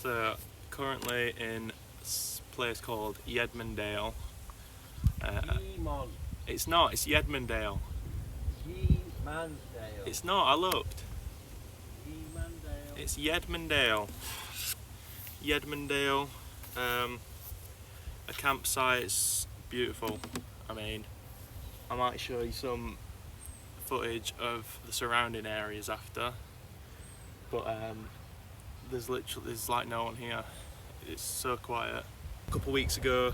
So currently in a place called Yedmondale. It's not, it's Yedmondale. It's not, I looked. It's Yedmondale. Yedmondale. A campsite's beautiful. I mean, I might show you some footage of the surrounding areas after, but there's like no one here. It's so quiet. A couple of weeks ago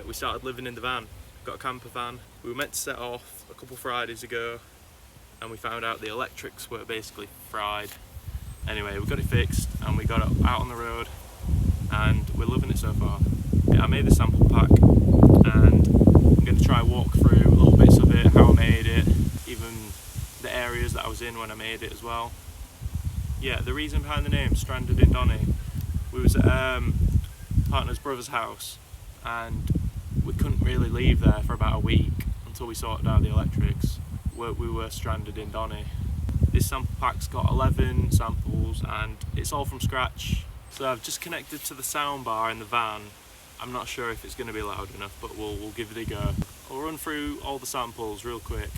we started living in the van. Got a camper van. We were meant to set off a couple Fridays ago and we found out the electrics were basically fried. Anyway, we got it fixed and we got it out on the road and we're loving it so far. Yeah, I made the sample pack and I'm going to try and walk through little bits of it, how I made it, even the areas that I was in when I made it as well. Yeah, the reason behind the name, Stranded in Donny, we was at partner's brother's house and we couldn't really leave there for about a week until we sorted out the electrics. We were stranded in Donny. This sample pack's got 11 samples and it's all from scratch. So I've just connected to the soundbar in the van. I'm not sure if it's going to be loud enough, but we'll give it a go. I'll run through all the samples real quick.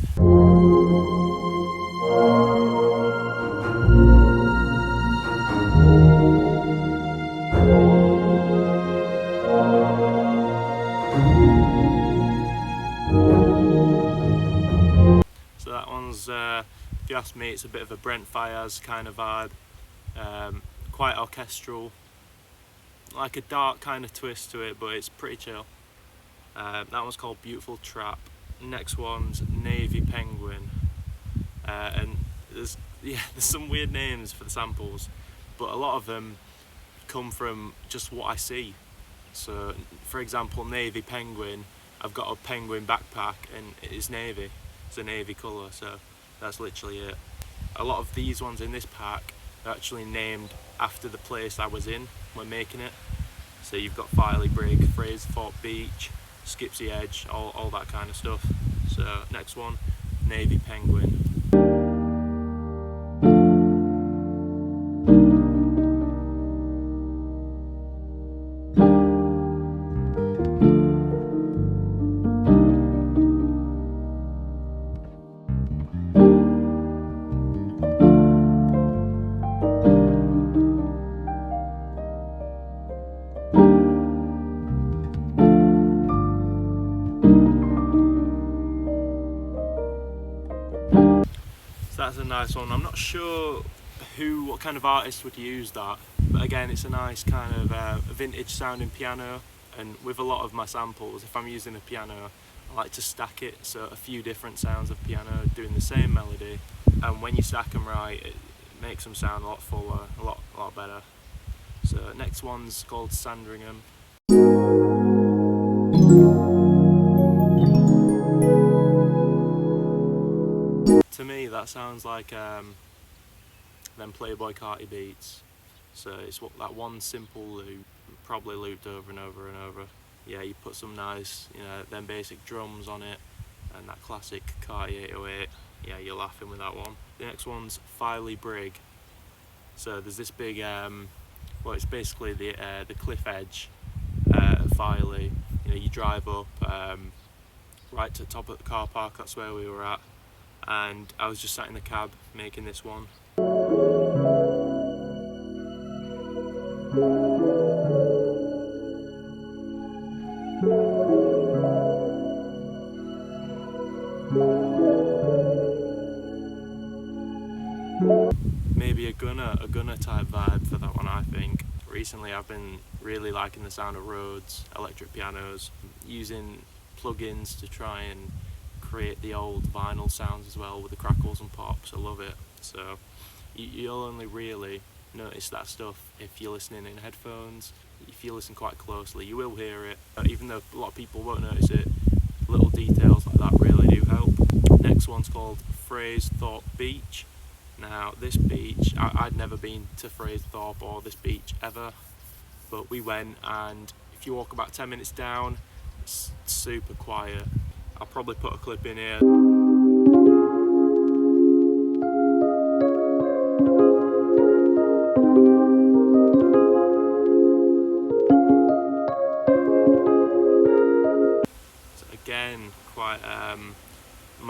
So that one's, if you ask me, it's a bit of a Brent Faiyaz kind of vibe. Quite orchestral, like a dark kind of twist to it, but it's pretty chill. That one's called Beautiful Trap. Next one's Navy Penguin. And there's some weird names for the samples, but a lot of them come from just what I see. So for example, Navy Penguin, I've got a penguin backpack and it's navy. It's a navy colour, so that's literally it. A lot of these ones in this pack are actually named after the place I was in when making it. So you've got Filey Brig, Fraserthorpe Beach, Skipsy Edge, all that kind of stuff. So next one, Navy Penguin. That's a nice one. I'm not sure what kind of artist would use that, but again, it's a nice kind of vintage sounding piano. And with a lot of my samples, if I'm using a piano, I like to stack it, so a few different sounds of piano doing the same melody, and when you stack them right, it makes them sound a lot fuller, a lot better. So next one's called Sandringham. To me, that sounds like them Playboy Carti beats. So it's that one simple loop, probably looped over and over and over. Yeah, you put some nice, them basic drums on it, and that classic Carti 808. Yeah, you're laughing with that one. The next one's Filey Brig. So there's this big, well, it's basically the cliff edge of Filey. You drive up right to the top of the car park. That's where we were at. And I was just sat in the cab making this one. Maybe a gunner type vibe for that one, I think. Recently I've been really liking the sound of Rhodes electric pianos, using plugins to try and create the old vinyl sounds as well with the crackles and pops. I love it. So you'll only really notice that stuff if you're listening in headphones. If you listen quite closely, you will hear it. Even though a lot of people won't notice it, little details like that really do help. Next one's called Fraserthorpe Beach. Now this beach, I'd never been to Fraserthorpe or this beach ever, but we went, and if you walk about 10 minutes down, it's super quiet. I'll probably put a clip in here.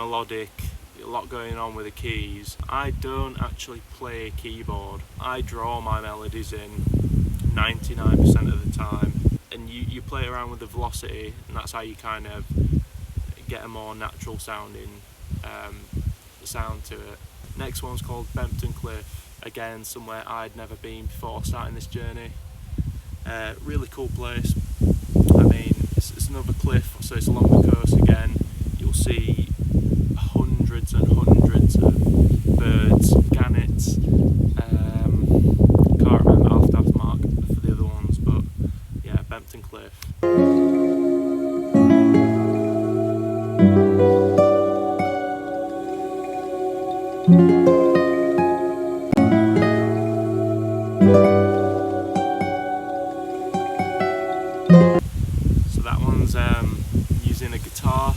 melodic, a lot going on with the keys. I don't actually play a keyboard. I draw my melodies in 99% of the time, and you play around with the velocity, and that's how you kind of get a more natural sounding sound to it. Next one's called Bempton Cliff. Again, somewhere I'd never been before starting this journey. Really cool place. I mean, it's another cliff, so it's along the coast again. You'll see hundreds and hundreds of birds, gannets. Can't remember, I'll have to mark for the other ones, but yeah, Bempton Cliff. So that one's using a guitar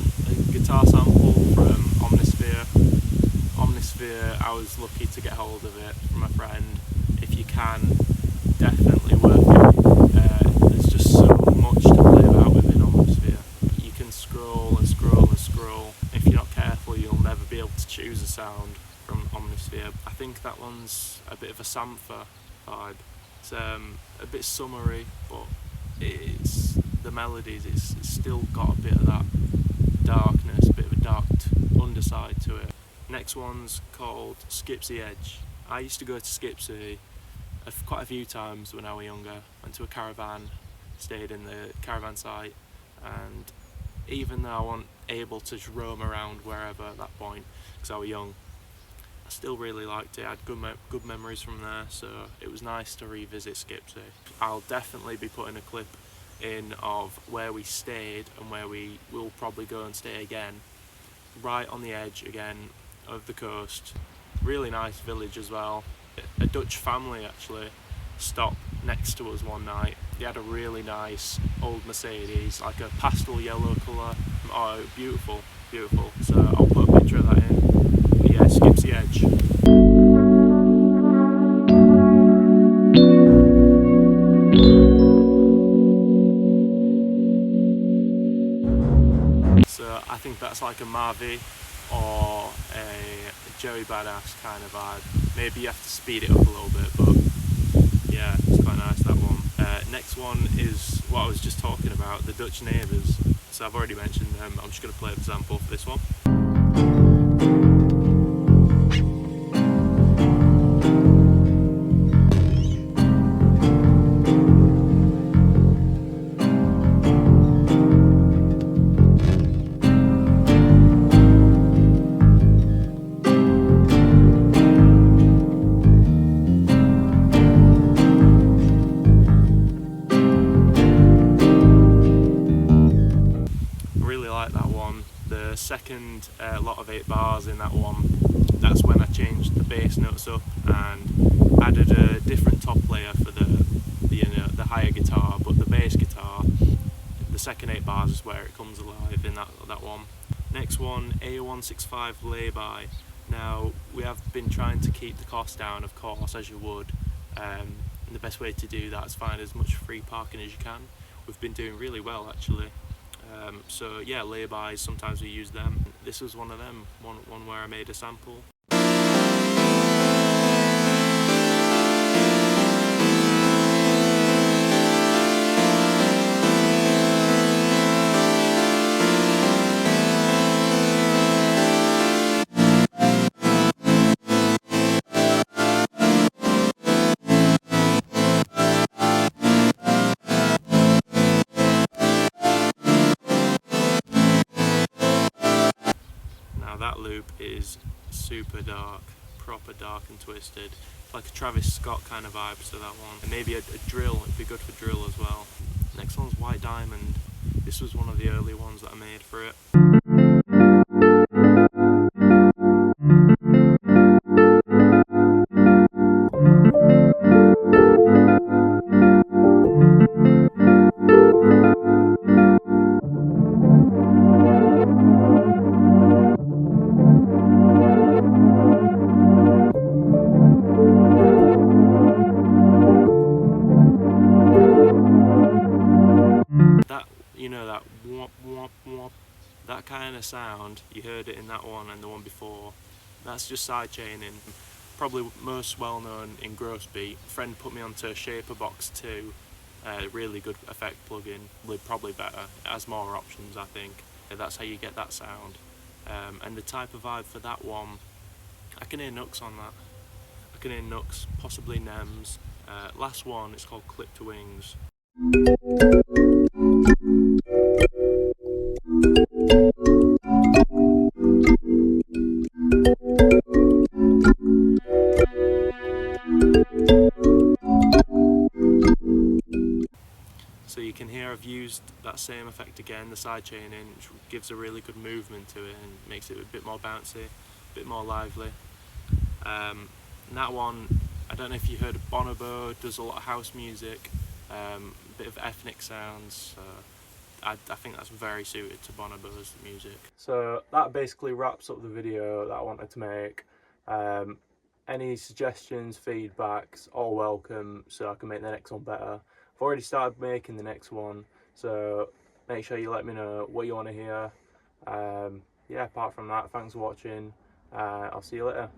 sample from Omnisphere. I was lucky to get hold of it from a friend. If you can, definitely worth it. There's just so much to play about within Omnisphere. You can scroll and scroll and scroll. If you're not careful, you'll never be able to choose a sound from Omnisphere. I think that one's a bit of a Sampha vibe. It's a bit summery, but it's the melodies, it's still got a bit of that darkness, a bit of a dark underside to it. Next one's called Skipsea Edge. I used to go to Skipsea quite a few times when I was younger. Went to a caravan, stayed in the caravan site, and even though I wasn't able to just roam around wherever at that point because I was young, I still really liked it. I had good memories from there, so it was nice to revisit Skipsea. I'll definitely be putting a clip in of where we stayed and where we will probably go and stay again, right on the edge again of the coast. Really nice village as well. A Dutch family actually stopped next to us one night. They had a really nice old Mercedes, like a pastel yellow colour. Oh, beautiful, beautiful. So I'll put a picture of that in. But yeah, Skipsea Edge. So I think that's like a Marvi or a Joey Badass kind of vibe. Maybe you have to speed it up a little bit, but yeah, it's quite nice, that one. Next one is what I was just talking about, the Dutch neighbours. So I've already mentioned them. I'm just going to play an example for this one. The second lot of 8 bars in that one, that's when I changed the bass notes up and added a different top layer for the higher guitar, but the bass guitar, the second 8 bars is where it comes alive in that one. Next one, A165 lay-by. Now, we have been trying to keep the cost down, of course, as you would, and the best way to do that is find as much free parking as you can. We've been doing really well actually. So yeah, lay-bys, sometimes we use them. This was one of them, one where I made a sample. That loop is super dark, proper dark and twisted. Like a Travis Scott kind of vibe to that one. And maybe a drill, it'd be good for drill as well. Next one's White Diamond. This was one of the early ones that I made for it. kind of sound, you heard it in that one and the one before, that's just sidechaining. Probably most well known in gross beat. A friend put me onto Shaper Box 2, really good effect plugin, probably better, it has more options I think. That's how you get that sound. And the type of vibe for that one, I can hear Nux on that. I can hear Nux, possibly Nems. Last one, it's called Clip to Wings. So you can hear I've used that same effect again, the sidechaining, which gives a really good movement to it and makes it a bit more bouncy, a bit more lively. And that one, I don't know if you heard of Bonobo, does a lot of house music, a bit of ethnic sounds. I think that's very suited to Bonobo's music. So that basically wraps up the video that I wanted to make. Any suggestions, feedbacks, all welcome, so I can make the next one better. I've already started making the next one, so make sure you let me know what you want to hear. Yeah, apart from that, thanks for watching. I'll see you later.